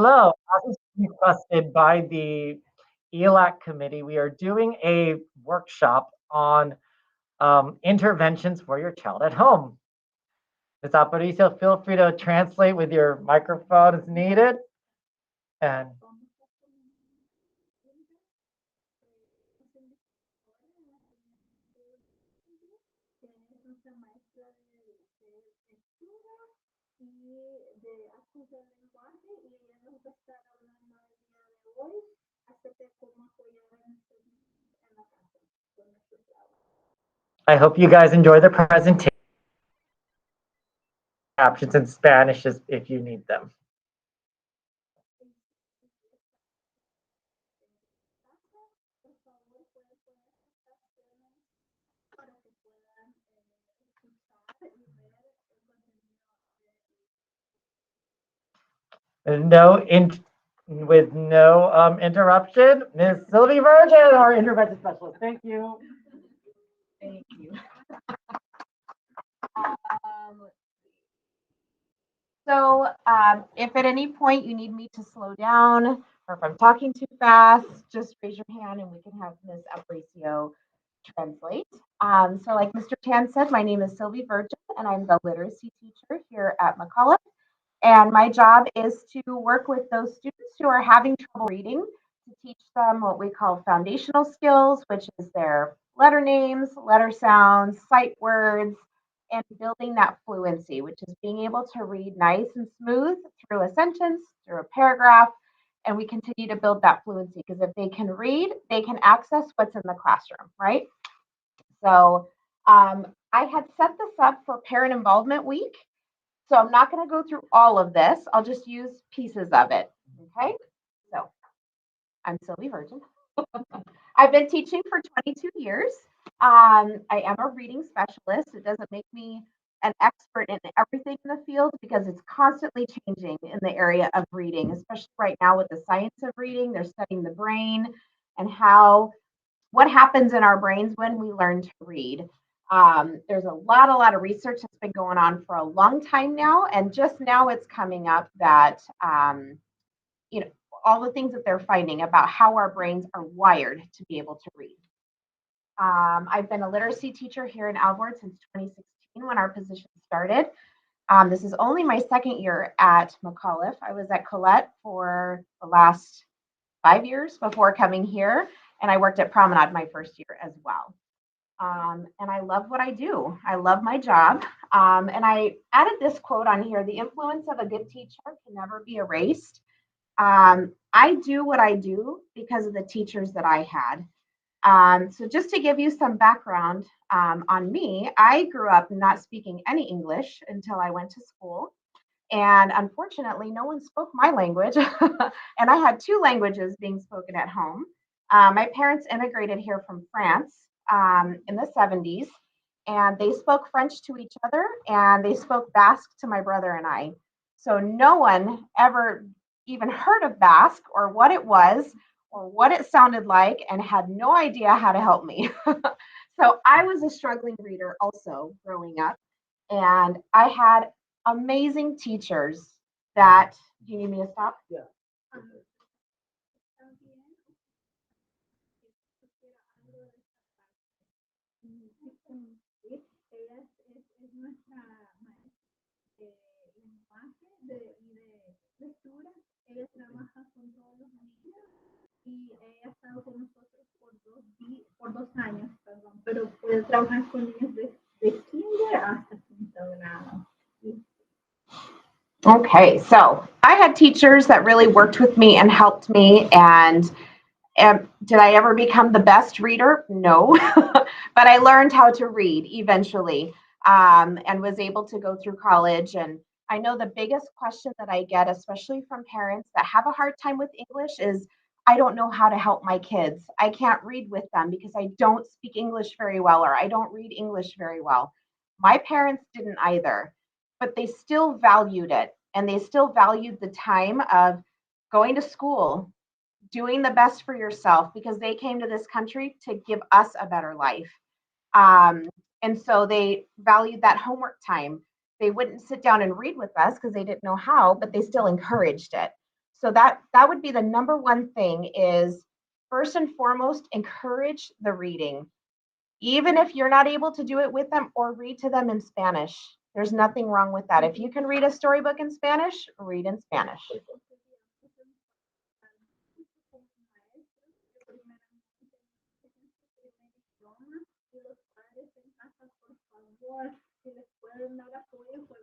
Hello, as is requested by the ELAC committee, we are doing a workshop on interventions for your child at home. Ms. Aparicio, feel free to translate with your microphone as needed. And I hope you guys enjoy the presentation. Captions in Spanish if you need them. With no interruption, Ms. Sylvie Virgen, our intervention specialist. Thank you. Thank you. If at any point you need me to slow down or if I'm talking too fast, just raise your hand and we can have Ms. Aparicio translate. Like Mr. Tan said, my name is Sylvie Virgen and I'm the literacy teacher here at McCullough. And my job is to work with those students who are having trouble reading to teach them what we call foundational skills, which is their letter names, letter sounds, sight words, and building that fluency, which is being able to read nice and smooth through a sentence, through a paragraph, and we continue to build that fluency because if they can read, they can access what's in the classroom, right? So I had set this up for Parent Involvement Week. So I'm not going to go through all of this. I'll just use pieces of it. Okay. So I'm Sylvie Virgen. I've been teaching for 22 years. I am a reading specialist. It doesn't make me an expert in everything in the field because it's constantly changing in the area of reading, especially right now with the science of reading. They're studying the brain and what happens in our brains when we learn to read. There's a lot of research that's been going on for a long time now, and just now it's coming up that all the things that they're finding about how our brains are wired to be able to read. I've been a literacy teacher here in Alvord since 2016 when our position started. This is only my second year at McCullough. I was at Colette for the last 5 years before coming here, and I worked at Promenade my first year as well. And I love what I do. I love my job. And I added this quote on here: the influence of a good teacher can never be erased. I do what I do because of the teachers that I had. So just to give you some background on me, I grew up not speaking any English until I went to school. And unfortunately, no one spoke my language. And I had two languages being spoken at home. My parents immigrated here from France in the 70s, and they spoke French to each other, and they spoke Basque to my brother and I. So no one ever even heard of Basque or what it was or what it sounded like and had no idea how to help me. So I was a struggling reader also growing up, and I had amazing teachers that, do you need me to stop? Yeah. Ella trabaja con todos los niños y ella ha estado con nosotros por 2 años, perdón, pero puede trabajar con niños de kinder hasta quinto grado. Okay, so I had teachers that really worked with me and helped me. And did I ever become the best reader? No, but I learned how to read eventually and was able to go through college. And I know the biggest question that I get, especially from parents that have a hard time with English, is I don't know how to help my kids. I can't read with them because I don't speak English very well, or I don't read English very well. My parents didn't either, but they still valued it. And they still valued the time of going to school, doing the best for yourself, because they came to this country to give us a better life. And so they valued that homework time. They wouldn't sit down and read with us because they didn't know how, but they still encouraged it. So that would be the number one thing is, first and foremost, encourage the reading. Even if you're not able to do it with them, or read to them in Spanish. There's nothing wrong with that. If you can read a storybook in Spanish, read in Spanish. Si les pueden dar apoyo con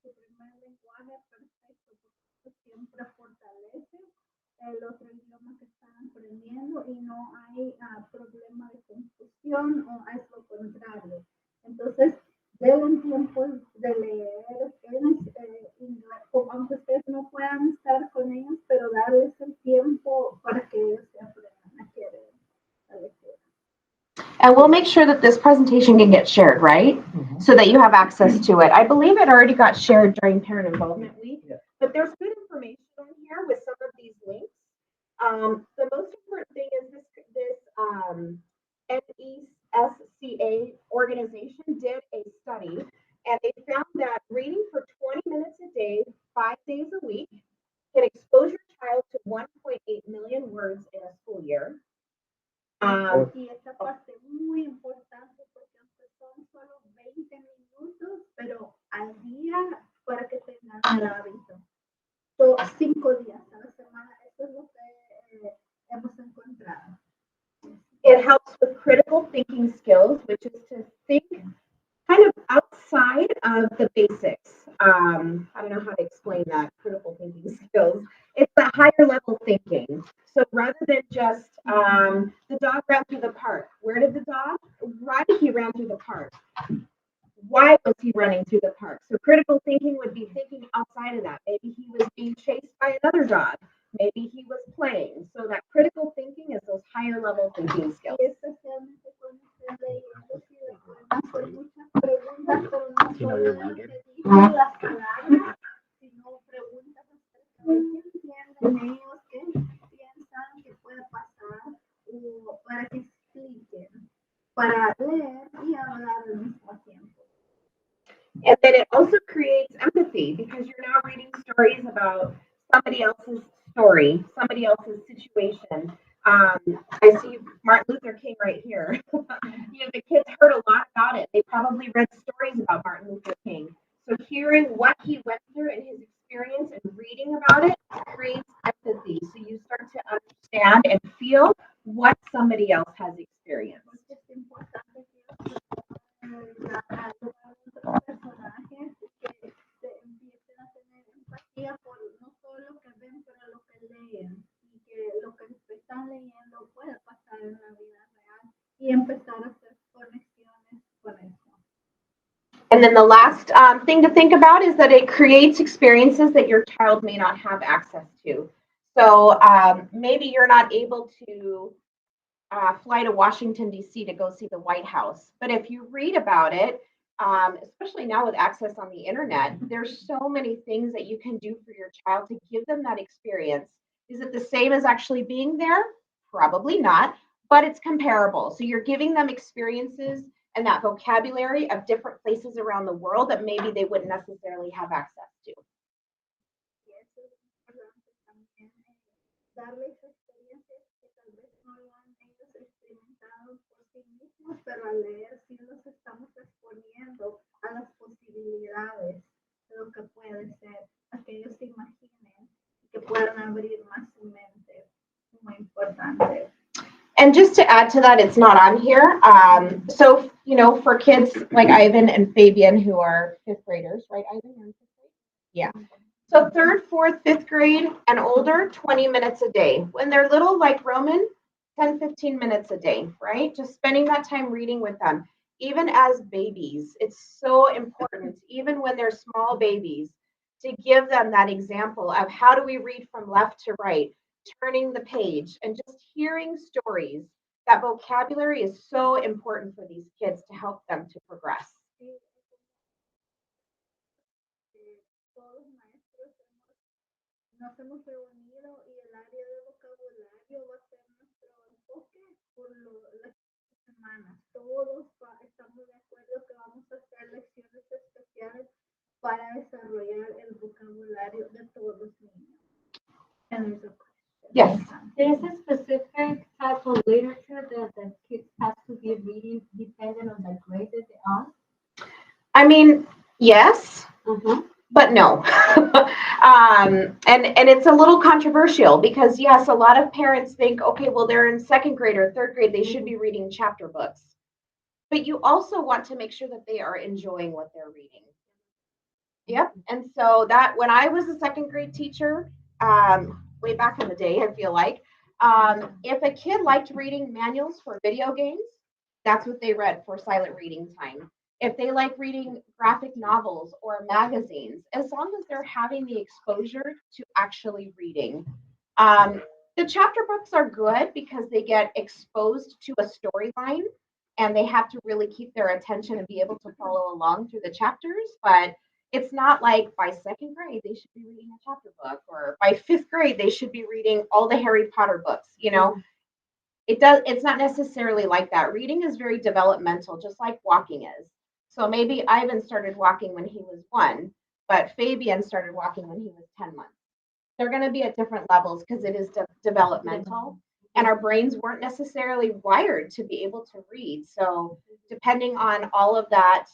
su primer lenguaje, perfecto, porque siempre fortalece el otro idioma que están aprendiendo y no hay problema de confusión o es lo contrario. Entonces, deben tiempo de leer inglés, aunque ustedes no puedan estar con ellos, pero darles el tiempo para que ellos se aprendan a querer la lectura. And we'll make sure that this presentation can get shared, right? Mm-hmm. So that you have access to it. I believe it already got shared during Parent Involvement Week, but there's good information on here with some of these links. The most important thing is this NESCA organization did a study, and they found that reading for 20 minutes a day, 5 days a week, can expose your child to 1.8 million words in a school year. Y esta parte muy importante porque aunque son solo 20 minutos, pero al día para que tengan el hábito. 5 días a la semana, eso es lo que hemos encontrado. It helps with critical thinking skills, which is to think kind of outside of the basics. I don't know how to explain that, critical thinking skills. It's the higher level thinking. So rather than just the dog ran through the park. Where did the dog run? He ran through the park. Why was he running through the park? So critical thinking would be thinking outside of that. Maybe he was being chased by another dog. Maybe he was playing. So that critical thinking is those higher level thinking skills. Para que expliquen, para leer y hablar al mismo tiempo. And then it also creates empathy because you're now reading stories about somebody else's story, somebody else's situation. I see Martin Luther King right here. The kids heard a lot about it. They probably read stories about Martin Luther King. So hearing what he went through and his experience and reading about it creates empathy. So you start to understand and feel what somebody else has experienced. Por no solo lo que ven, pero lo que leen, y que lo que están leyendo puede pasar en la vida real y empezar a hacer conexiones con eso. And then the last thing to think about is that it creates experiences that your child may not have access to. So maybe you're not able to fly to Washington, D.C. to go see the White House. But if you read about it, especially now with access on the internet, there's so many things that you can do for your child to give them that experience. Is it the same as actually being there? Probably not, but it's comparable. So you're giving them experiences and that vocabulary of different places around the world that maybe they wouldn't necessarily have access to. Pero al leer sí los estamos exponiendo a las posibilidades de lo que puede ser, a que ellos se imaginen y que puedan abrir más su mente. Muy importante. And just to add to that, it's not on here. So, for kids like Ivan and Fabian who are 5th graders, right, Ivan? You're in 5th grade? Yeah. So 3rd, 4th, 5th grade and older, 20 minutes a day. When they're little like Roman, 10, 15 minutes a day, right? Just spending that time reading with them. Even as babies, it's so important, even when they're small babies, to give them that example of how do we read from left to right, turning the page and just hearing stories. That vocabulary is so important for these kids to help them to progress. Nos hemos reunido y el área de vocabulario va a ser nuestro enfoque por las semanas. Todos estamos de acuerdo que vamos a hacer lecciones especiales para desarrollar el vocabulario de todos los niños. Can use a question. Yes. There's a specific type of literature that the kids have to be reading depending on the grade that they are. I mean, yes, but no. And it's a little controversial because yes, a lot of parents think, okay, well, they're in second grade or third grade, they should be reading chapter books. But you also want to make sure that they are enjoying what they're reading. Yep. And so that when I was a second grade teacher, way back in the day, I feel like, if a kid liked reading manuals for video games, that's what they read for silent reading time. If they like reading graphic novels or magazines, as long as they're having the exposure to actually reading. The chapter books are good because they get exposed to a storyline and they have to really keep their attention and be able to follow along through the chapters. But it's not like by second grade, they should be reading a chapter book, or by fifth grade, they should be reading all the Harry Potter books, you know. It's not necessarily like that. Reading is very developmental, just like walking is. So maybe Ivan started walking when he was 1, but Fabian started walking when he was 10 months. They're going to be at different levels because it is developmental, and our brains weren't necessarily wired to be able to read. So depending on all of that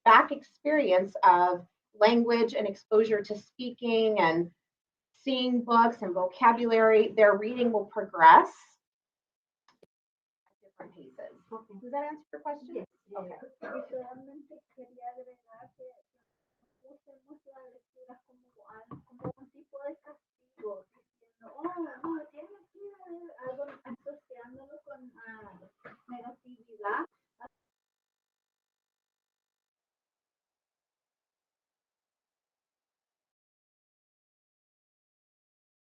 back experience of language and exposure to speaking and seeing books and vocabulary, their reading will progress at different paces. Does that answer your question? Yes. Okay. Y solamente quería agregar que usemos la lectura como un tipo de